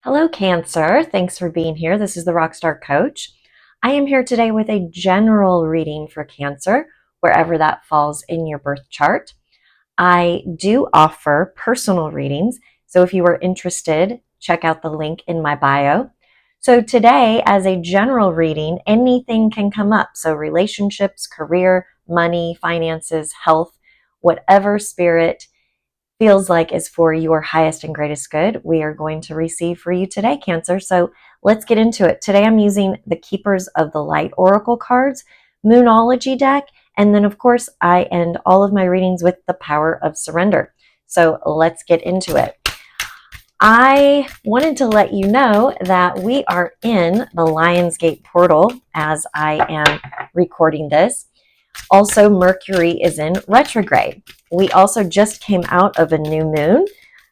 Hello, Cancer. Thanks for being here. This is the Rockstar Coach. I am here today with a general reading for Cancer, wherever that falls in your birth chart. I do offer personal readings, so if you are interested, check out the link in my bio. So today, as a general reading, anything can come up. So relationships, career, money, finances, health, whatever spirit feels like is for your highest and greatest good, we are going to receive for you today, Cancer. So let's get into it. Today I'm using the Keepers of the Light Oracle cards, Moonology deck, and then of course I end all of my readings with the Power of Surrender. So let's get into it. I wanted to let you know that we are in the Lionsgate portal as I am recording this. Also, Mercury is in retrograde. We also just came out of a new moon.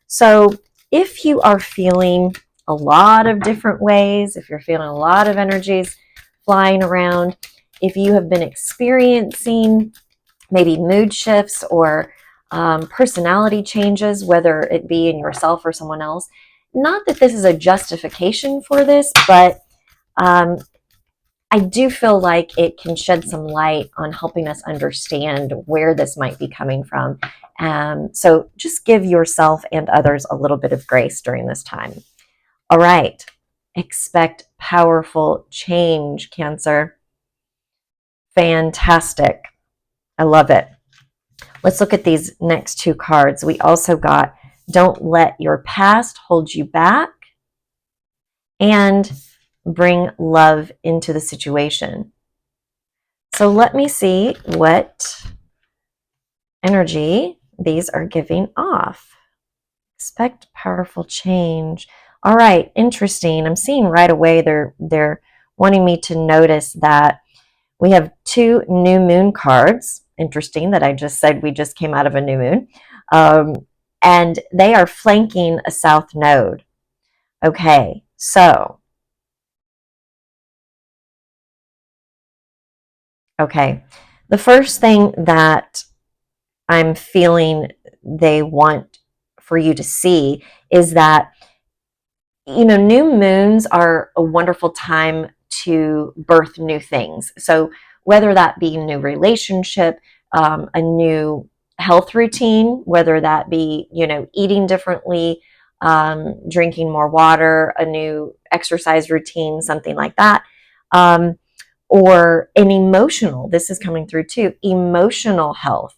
So if you are feeling a lot of different ways, if you're feeling a lot of energies flying around, if you have been experiencing maybe mood shifts or personality changes, whether it be in yourself or someone else, not that this is a justification for this, but I do feel like it can shed some light on helping us understand where this might be coming from. So just give yourself and others a little bit of grace during this time. All right. Expect powerful change, Cancer. Fantastic. I love it. Let's look at these next two cards. We also got Don't Let Your Past Hold You Back and Bring Love into the Situation. So let me see what energy these are giving off. Expect powerful change. All right, interesting. I'm seeing right away they're wanting me to notice that we have two new moon cards. Interesting that I just said we just came out of a new moon. And they are flanking a south node. Okay, so the first thing that I'm feeling they want for you to see is that, new moons are a wonderful time to birth new things. So whether that be a new relationship, a new health routine, whether that be, eating differently, drinking more water, a new exercise routine, something like that. Or an emotional, this is coming through too, emotional health.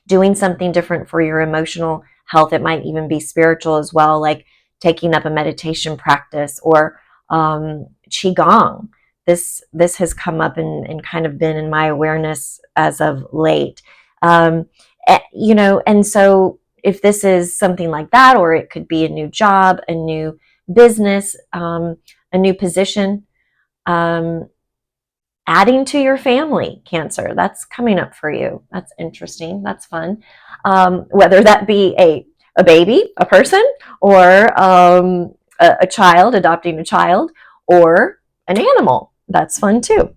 Doing something different for your emotional health. It might even be spiritual as well, like taking up a meditation practice or qigong. This has come up and kind of been in my awareness as of late. And so if this is something like that, or it could be a new job, a new business, a new position, adding to your family, Cancer, that's coming up for you. That's interesting. That's fun. Whether that be a baby, a person, or a child, adopting a child, or an animal. That's fun too.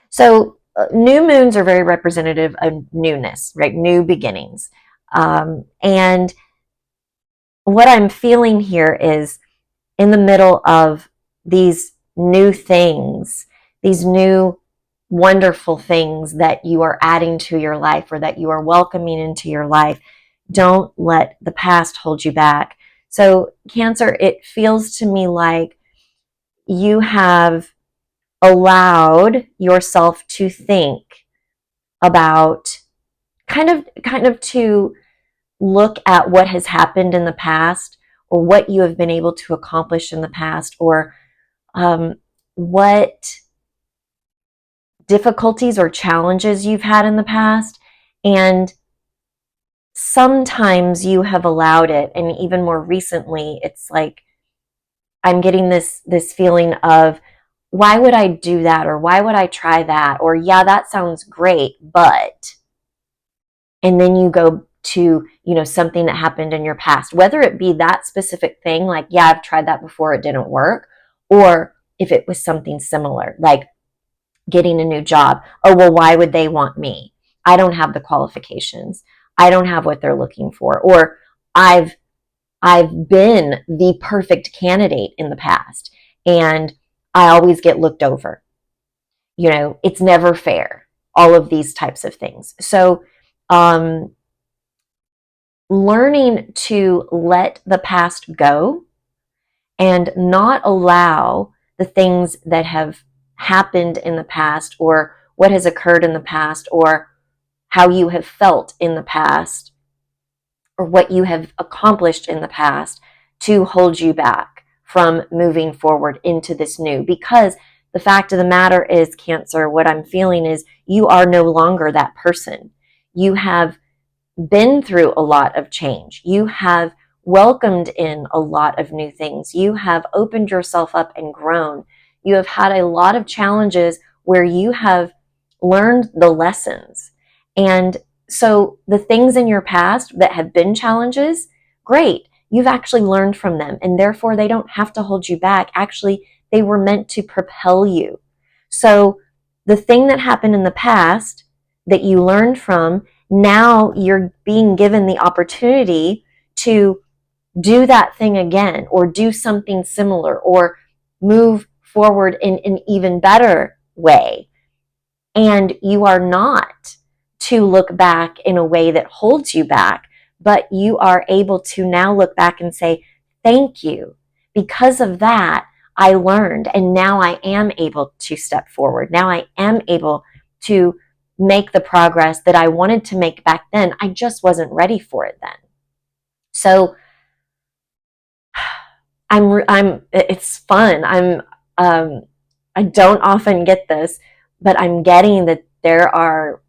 So new moons are very representative of newness, right? New beginnings. And what I'm feeling here is in the middle of these new things, these new wonderful things that you are adding to your life or that you are welcoming into your life, don't let the past hold you back. So, Cancer, it feels to me like you have allowed yourself to think about kind of to look at what has happened in the past, or what you have been able to accomplish in the past, or what difficulties or challenges you've had in the past. And sometimes you have allowed it, and even more recently, it's like I'm getting this feeling of, why would I do that, or why would I try that, or yeah, that sounds great, but, and then you go to something that happened in your past, whether it be that specific thing, like, yeah, I've tried that before, it didn't work, or if it was something similar, like getting a new job. Oh, well, why would they want me? I don't have the qualifications. I don't have what they're looking for. Or I've I've been the perfect candidate in the past, and I always get looked over. It's never fair. All of these types of things. So, learning to let the past go and not allow the things that have happened in the past, or what has occurred in the past, or how you have felt in the past, or what you have accomplished in the past, to hold you back from moving forward into this new. Because the fact of the matter is, Cancer, what I'm feeling is you are no longer that person. You have been through a lot of change. You have welcomed in a lot of new things. You have opened yourself up and grown. You have had a lot of challenges where you have learned the lessons. And so the things in your past that have been challenges, great. You've actually learned from them, and therefore they don't have to hold you back. Actually, they were meant to propel you. So the thing that happened in the past that you learned from, now you're being given the opportunity to do that thing again, or do something similar, or move forward in an even better way. And you are not to look back in a way that holds you back, but you are able to now look back and say, thank you. Because of that, I learned, and now I am able to step forward. Now I am able to make the progress that I wanted to make back then. I just wasn't ready for it then. So it's fun. I don't often get this, but I'm getting that there are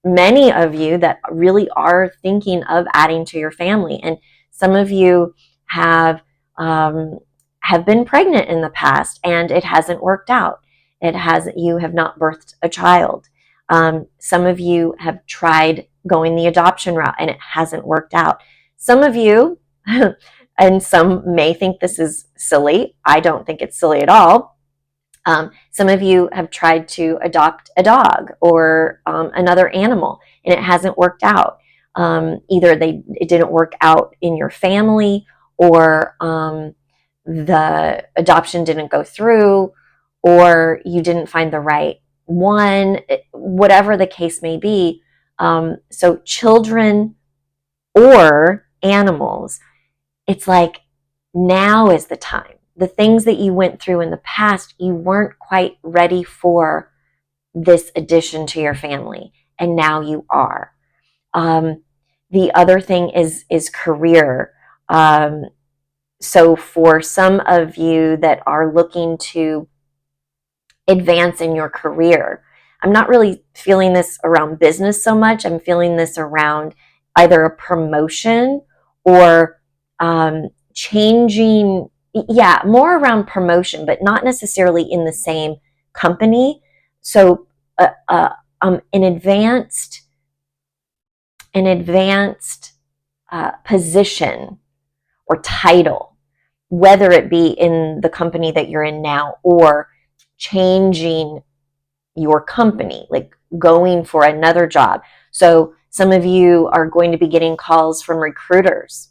many of you that really are thinking of adding to your family. And some of you have been pregnant in the past and it hasn't worked out. You have not birthed a child. Some of you have tried going the adoption route and it hasn't worked out. Some of you, and some may think this is silly. I don't think it's silly at all. Some of you have tried to adopt a dog or another animal, and it hasn't worked out. Either it didn't work out in your family, or the adoption didn't go through, or you didn't find the right one, whatever the case may be. So children or animals, it's like now is the time. The things that you went through in the past, you weren't quite ready for this addition to your family, and now you are. The other thing is career. So for some of you that are looking to advance in your career, I'm not really feeling this around business so much. I'm feeling this around either a promotion or changing. Yeah, more around promotion, but not necessarily in the same company. So an advanced position or title, whether it be in the company that you're in now, or changing your company, like going for another job. So some of you are going to be getting calls from recruiters.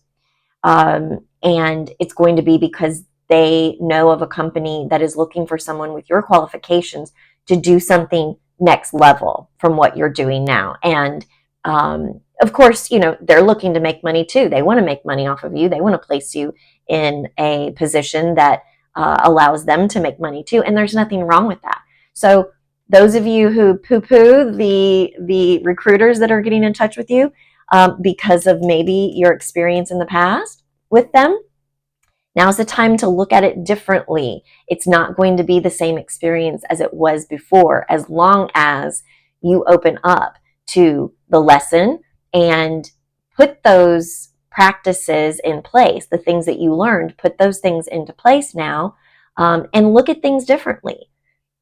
And it's going to be because they know of a company that is looking for someone with your qualifications to do something next level from what you're doing now. And of course, they're looking to make money too. They want to make money off of you. They want to place you in a position that allows them to make money too. And there's nothing wrong with that. So those of you who poo-poo the recruiters that are getting in touch with you because of maybe your experience in the past with them, now's the time to look at it differently. It's not going to be the same experience as it was before, as long as you open up to the lesson and put those practices in place, the things that you learned, put those things into place now, and look at things differently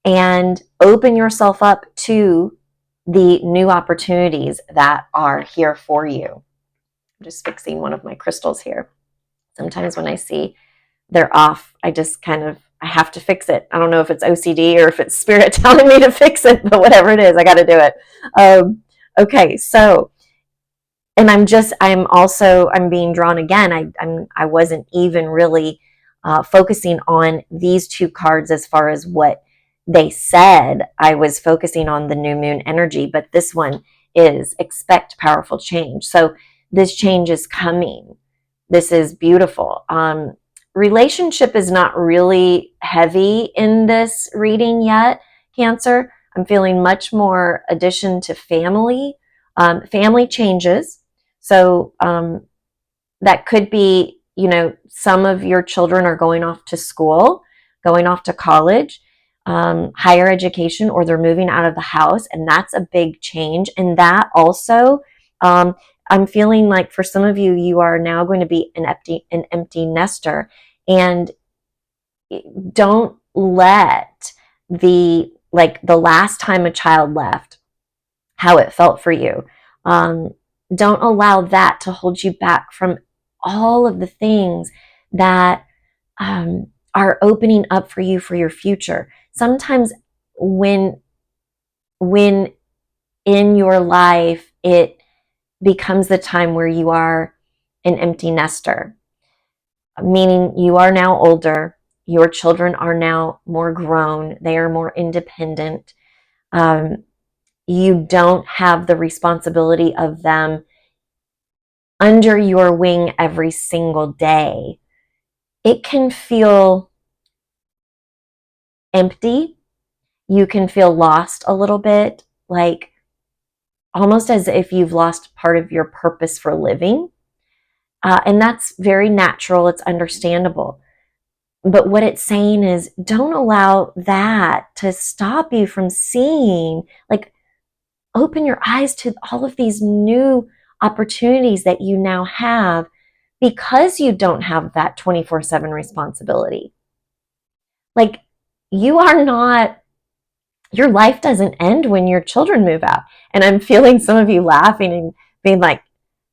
and open yourself up to the new opportunities that are here for you. I'm just fixing one of my crystals here. Sometimes when I see they're off, I have to fix it. I don't know if it's OCD or if it's spirit telling me to fix it, but whatever it is, I got to do it. Okay, so and I'm being drawn again. I wasn't even really focusing on these two cards as far as what they said. I was focusing on the new moon energy, but this one is expect powerful change. So this change is coming. This is beautiful. Relationship is not really heavy in this reading yet, Cancer. I'm feeling much more addition to family, family changes. So that could be, some of your children are going off to school, going off to college, higher education, or they're moving out of the house. And that's a big change. And that also, I'm feeling like for some of you, you are now going to be an empty nester. And don't let the last time a child left, how it felt for you. Don't allow that to hold you back from all of the things that are opening up for you for your future. Sometimes when in your life it becomes the time where you are an empty nester, meaning you are now older, your children are now more grown, they are more independent. You don't have the responsibility of them under your wing every single day. It can feel empty. You can feel lost a little bit, like almost as if you've lost part of your purpose for living. And that's very natural. It's understandable. But what it's saying is don't allow that to stop you from seeing, like, open your eyes to all of these new opportunities that you now have because you don't have that 24/7 responsibility. Like, you are not, your life doesn't end when your children move out. And I'm feeling some of you laughing and being like,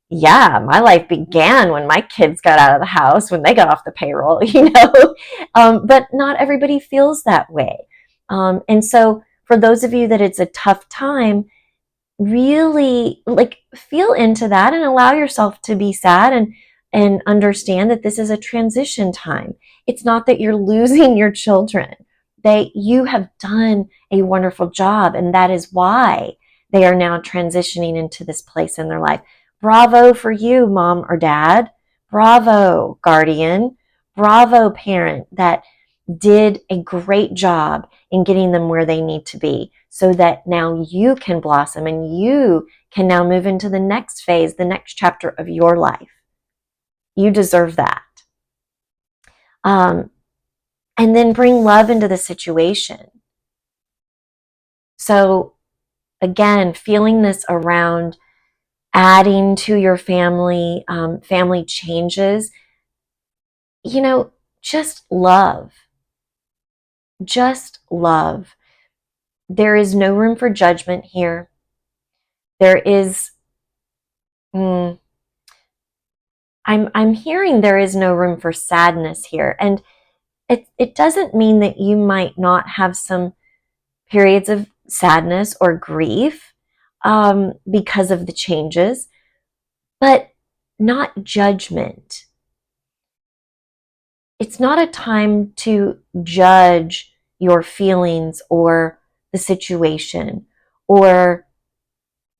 yeah, my life began when my kids got out of the house, when they got off the payroll, but not everybody feels that way. And so for those of you that it's a tough time, really feel into that and allow yourself to be sad and understand that this is a transition time. It's not that you're losing your children. You have done a wonderful job, and that is why they are now transitioning into this place in their life. Bravo for you, mom or dad. Bravo, guardian. Bravo, parent, that did a great job in getting them where they need to be so that now you can blossom and you can now move into the next phase, the next chapter of your life. You deserve that. And then bring love into the situation. So again, feeling this around adding to your family, family changes, just love. Just love. There is no room for judgment here. There is, I'm hearing there is no room for sadness here. And it doesn't mean that you might not have some periods of sadness or grief because of the changes, but not judgment. It's not a time to judge your feelings or the situation or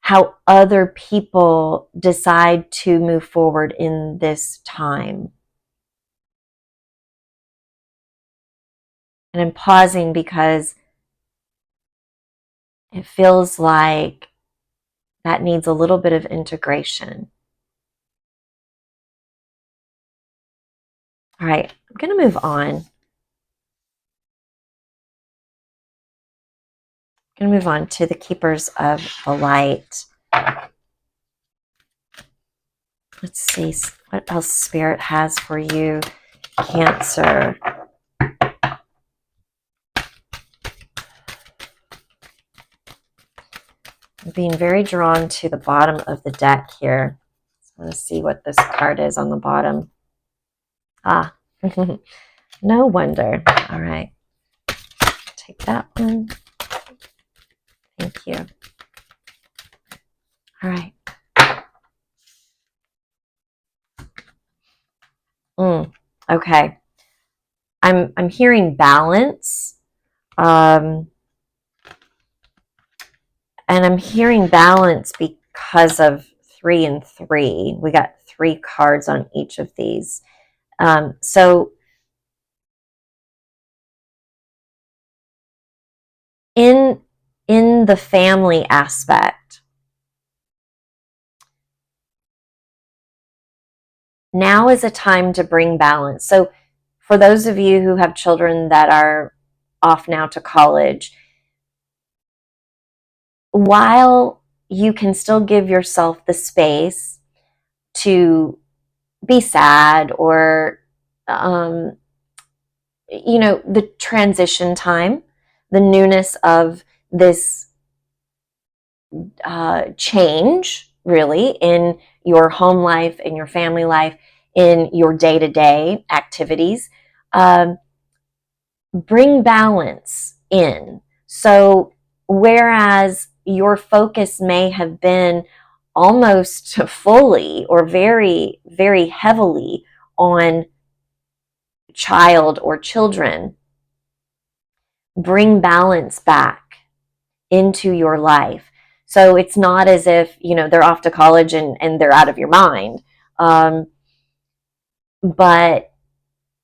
how other people decide to move forward in this time. And I'm pausing because it feels like that needs a little bit of integration. All right, I'm going to move on. I'm going to move on to the Keepers of the Light. Let's see what else Spirit has for you, Cancer. I'm being very drawn to the bottom of the deck here. So I want to see what this card is on the bottom. Ah, no wonder. All right. Take that one. Thank you. All right. Okay. I'm hearing balance. And I'm hearing balance because of 3 and 3. We got 3 cards on each of these. So in the family aspect, now is a time to bring balance. So for those of you who have children that are off now to college, while you can still give yourself the space to be sad or the transition time, the newness of this change, really, in your home life, in your family life, in your day-to-day activities, bring balance in. So whereas your focus may have been almost fully or very, very heavily on child or children, bring balance back into your life. So it's not as if, they're off to college and they're out of your mind. But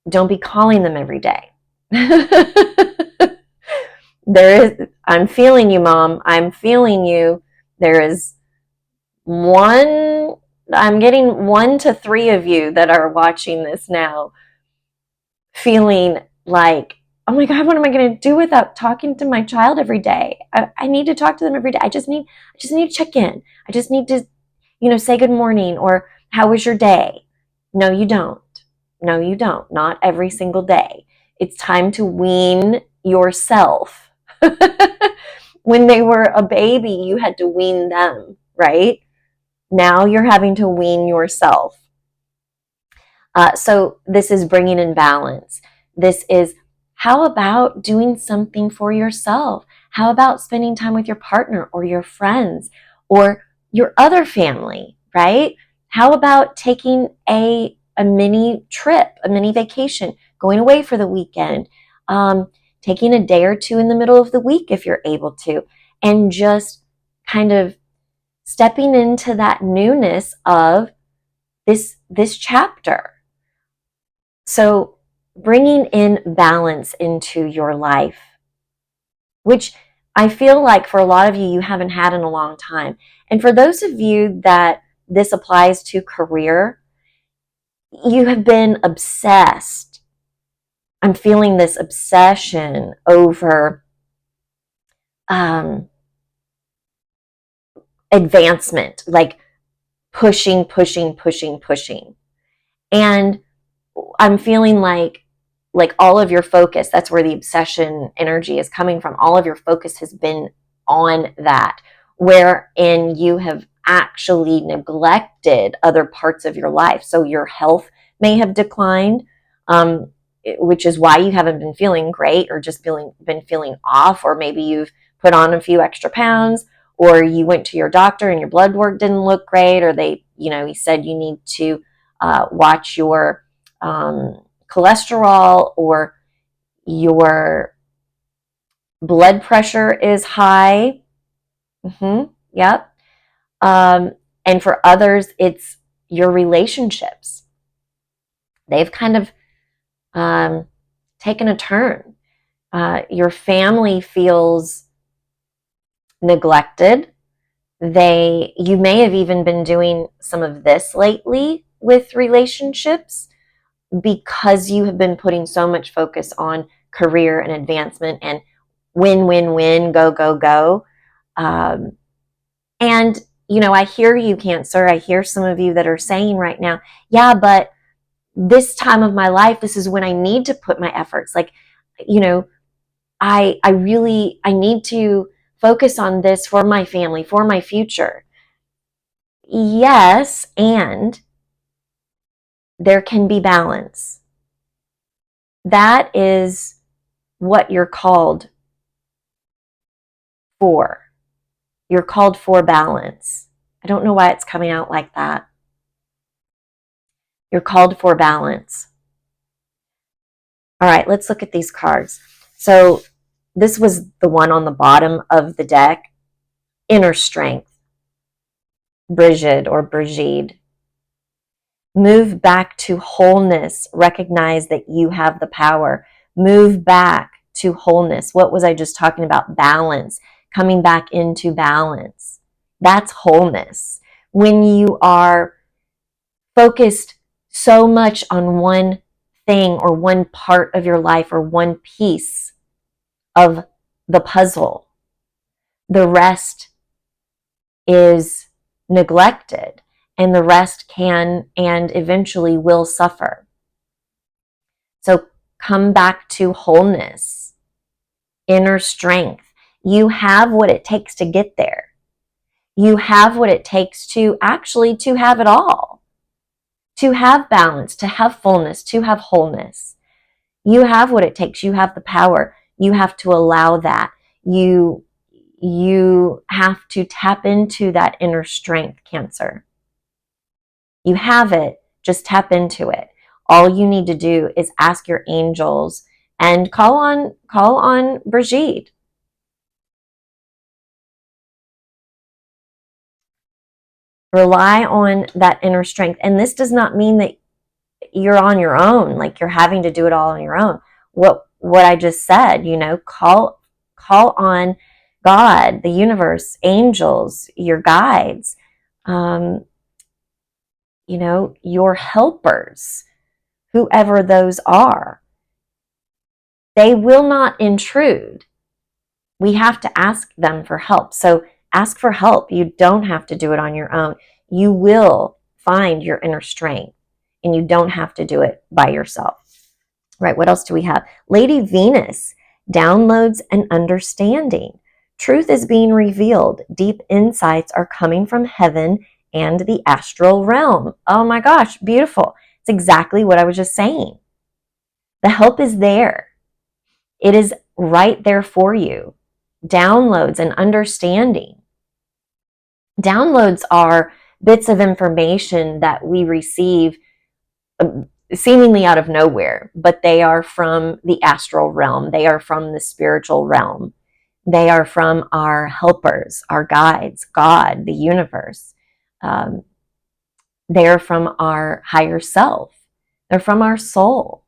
don't be calling them every day. I'm feeling you, Mom. I'm feeling you. There is I'm getting 1 to 3 of you that are watching this now feeling like, oh my God, what am I going to do without talking to my child every day? I need to talk to them every day. I just need to check in. I just need to, say good morning or how was your day? No, you don't. No, you don't. Not every single day. It's time to wean yourself. When they were a baby, you had to wean them, right? Now you're having to wean yourself. So this is bringing in balance. This is, how about doing something for yourself? How about spending time with your partner or your friends or your other family, right? How about taking a mini trip, a mini vacation, going away for the weekend, taking a day or two in the middle of the week if you're able to, and just kind of stepping into that newness of this chapter. So bringing in balance into your life, which I feel like for a lot of you, you haven't had in a long time. And for those of you that this applies to career, you have been obsessed. I'm feeling this obsession over advancement, like pushing. And I'm feeling like all of your focus, that's where the obsession energy is coming from. All of your focus has been on that, wherein you have actually neglected other parts of your life. So your health may have declined, which is why you haven't been feeling great or just been feeling off, or maybe you've put on a few extra pounds, or you went to your doctor and your blood work didn't look great, or he said you need to watch your cholesterol, or your blood pressure is high. Yep. And for others, it's your relationships. They've kind of taken a turn. Your family feels neglected. You may have even been doing some of this lately with relationships, because you have been putting so much focus on career and advancement and win, go. And, I hear you, Cancer. I hear some of you that are saying right now, yeah, but this time of my life, this is when I need to put my efforts. Like, I need to focus on this for my family, for my future. Yes, and there can be balance. That is what you're called for. You're called for balance. I don't know why it's coming out like that. You're called for balance. All right, let's look at these cards. So this was the one on the bottom of the deck, inner strength, Brigid or Brigid. Move back to wholeness. Recognize that you have the power. Move back to wholeness. What was I just talking about? Balance. Coming back into balance. That's wholeness. When you are focused so much on one thing or one part of your life or one piece of the puzzle, the rest is neglected, and the rest can and eventually will suffer. So come back to wholeness, inner strength. You have what it takes to get there. You have what it takes to actually to have it all, to have balance, to have fullness, to have wholeness. You have what it takes. You have the power. You have to allow that. You have to tap into that inner strength, Cancer. You have it. Just tap into it. All you need to do is ask your angels and call on Brigitte. Rely on that inner strength. And this does not mean that you're on your own, like you're having to do it all on your own. What I just said, call on God, the universe, angels, your guides, your helpers, whoever those are. They will not intrude. We have to ask them for help. So ask for help. You don't have to do it on your own. You will find your inner strength, and you don't have to do it by yourself. Right, what else do we have? Lady Venus, downloads and understanding. Truth is being revealed. Deep insights are coming from heaven and the astral realm. Oh my gosh, beautiful. It's exactly what I was just saying. The help is there. It is right there for you. Downloads and understanding. Downloads are bits of information that we receive seemingly out of nowhere, but they are from the astral realm. They are from the spiritual realm. They are from our helpers, our guides, God, the universe. They are from our higher self. They're from our soul.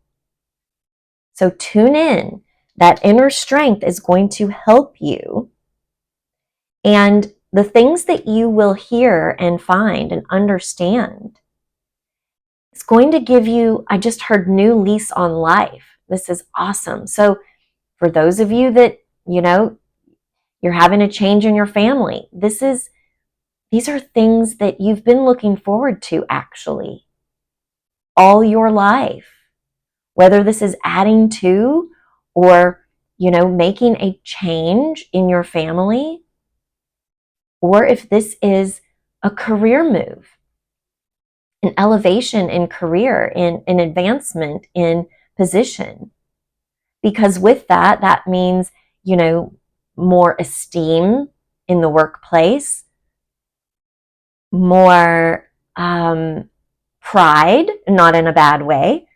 So tune in. That inner strength is going to help you. And the things that you will hear and find and understand, it's going to give you, I just heard, new lease on life. This is awesome. So for those of you that, you're having a change in your family, these are things that you've been looking forward to actually all your life. Whether this is adding to or, making a change in your family, or if this is a career move, an elevation in career, in an advancement in position. Because with that means, more esteem in the workplace, more pride, not in a bad way,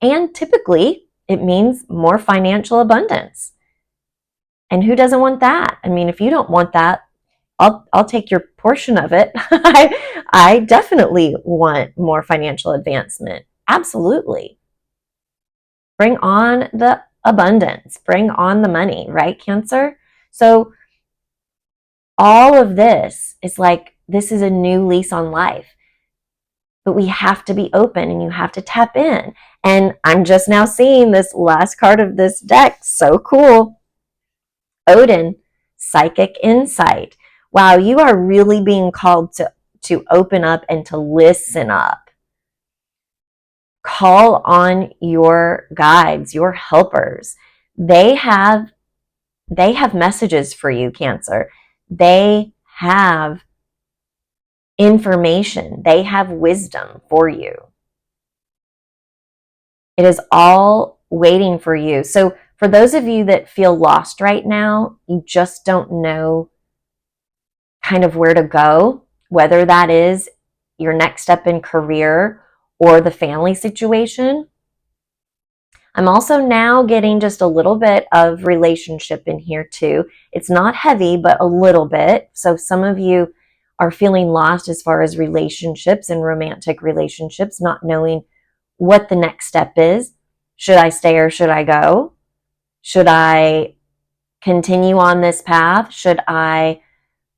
and typically it means more financial abundance. And who doesn't want that? I mean, if you don't want that, I'll take your portion of it. I definitely want more financial advancement. Absolutely. Bring on the abundance. Bring on the money, right, Cancer? So all of this is like, this is a new lease on life. But we have to be open, and you have to tap in. And I'm just now seeing this last card of this deck. So cool. Odin, psychic insight. Wow, you are really being called to open up and to listen up. Call on your guides, your helpers. They have messages for you, Cancer. They have information. They have wisdom for you. It is all waiting for you. So for those of you that feel lost right now, you just don't know kind of where to go, whether that is, your next step in career or the family situation. I'm also now getting just a little bit of relationship in here too. It's not heavy, but a little bit. So some of you are feeling lost as far as relationships and romantic relationships, not knowing what the next step is. Should I stay or should I go? Should I continue on this path? Should I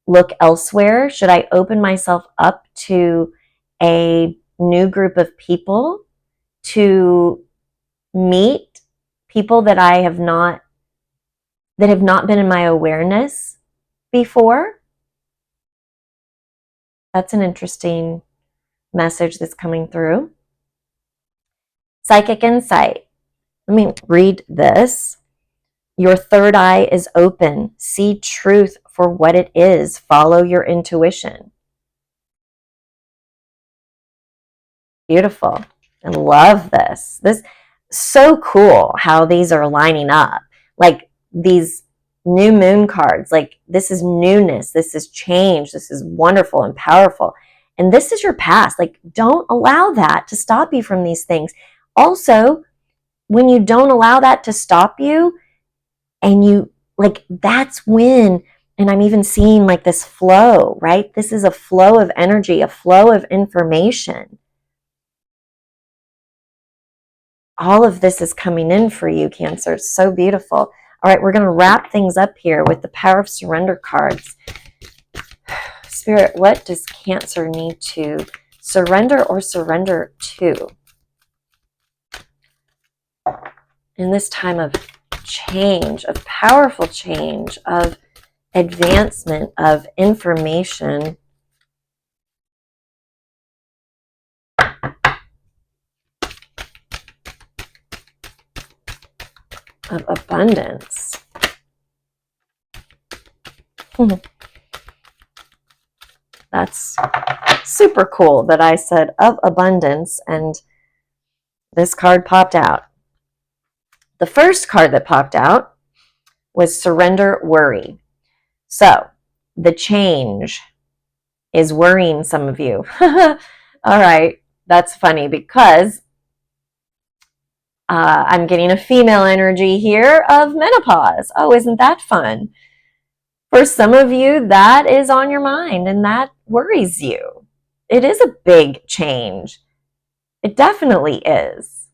look elsewhere? Should I open myself up to a new group of people, to meet people that have not been in my awareness before? That's an interesting message that's coming through. Psychic insight. Let me read this. Your third eye is open. See truth for what it is. Follow your intuition. Beautiful. I love this. This so cool how these are lining up. Like these new moon cards, like this is newness, this is change, this is wonderful and powerful. And this is your past. Like don't allow that to stop you from these things. Also, when you don't allow that to stop you, and you like, that's when, and I'm even seeing like this flow, right? This is a flow of energy, a flow of information. All of this is coming in for you, Cancer. It's so beautiful. All right, we're going to wrap things up here with the Power of Surrender cards. Spirit, what does Cancer need to surrender or surrender to in this time of change, of powerful change, of advancement, of information? Of abundance. That's super cool that I said of abundance and this card popped out. The first card that popped out was surrender worry. So the change is worrying some of you. All right, that's funny because I'm getting a female energy here of menopause. Oh, isn't that fun? For some of you, that is on your mind and that worries you. It is a big change. It definitely is.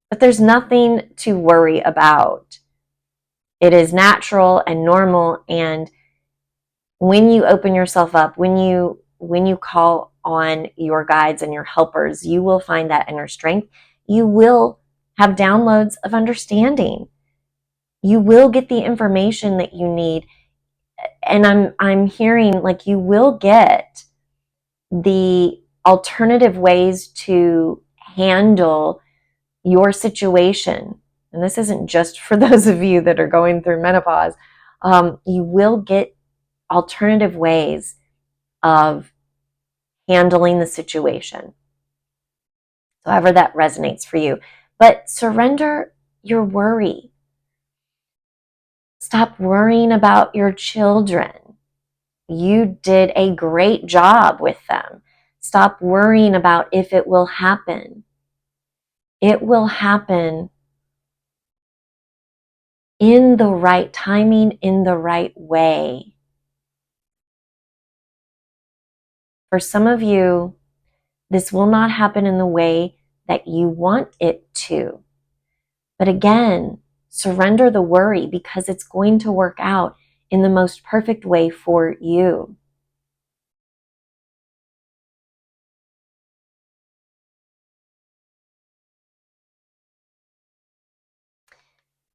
But there's nothing to worry about. It is natural and normal, and when you open yourself up, when you call on your guides and your helpers, you will find that inner strength. You will have downloads of understanding. You will get the information that you need. And I'm hearing like you will get the alternative ways to handle your situation. And this isn't just for those of you that are going through menopause. You will get alternative ways of handling the situation. So however that resonates for you. But surrender your worry. Stop worrying about your children. You did a great job with them. Stop worrying about if it will happen. It will happen in the right timing, in the right way. For some of you, this will not happen in the way that you want it to. But again, surrender the worry because it's going to work out in the most perfect way for you.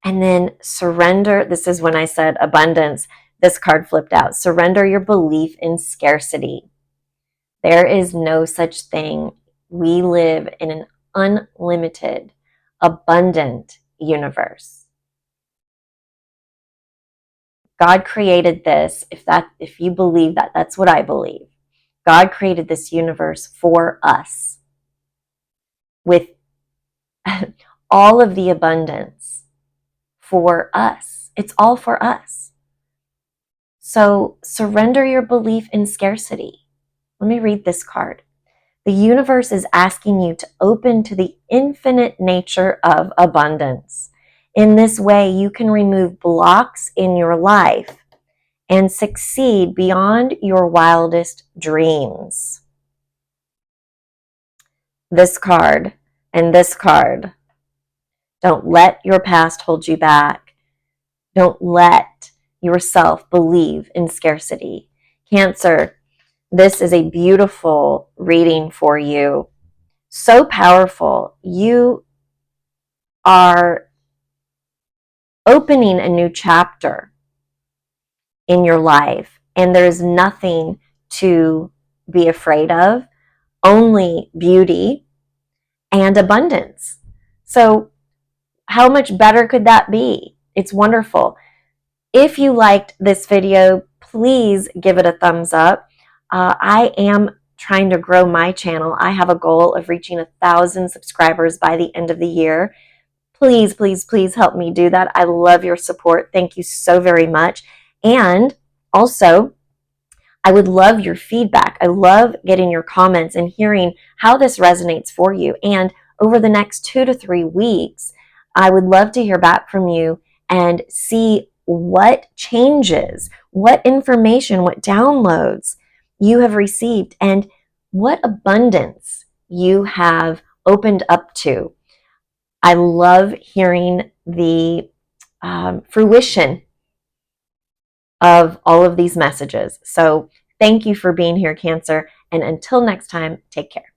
And then surrender. This is when I said abundance. This card flipped out. Surrender your belief in scarcity. There is no such thing. We live in an unlimited, abundant universe. God created this. If you believe that, that's what I believe. God created this universe for us with all of the abundance for us. It's all for us. So surrender your belief in scarcity. Let me read this card. The universe is asking you to open to the infinite nature of abundance. In this way, you can remove blocks in your life and succeed beyond your wildest dreams. This card and this card. Don't let your past hold you back. Don't let yourself believe in scarcity. Cancer, this is a beautiful reading for you. So powerful. You are opening a new chapter in your life, and there's nothing to be afraid of, only beauty and abundance. So how much better could that be? It's wonderful. If you liked this video, please give it a thumbs up. I am trying to grow my channel. I have a goal of reaching 1,000 subscribers by the end of the year. Please, please, please help me do that. I love your support. Thank you so very much. And also, I would love your feedback. I love getting your comments and hearing how this resonates for you. And over the next 2 to 3 weeks, I would love to hear back from you and see what changes, what information, what downloads you have received, and what abundance you have opened up to. I love hearing the fruition of all of these messages. So thank you for being here, Cancer. And until next time, take care.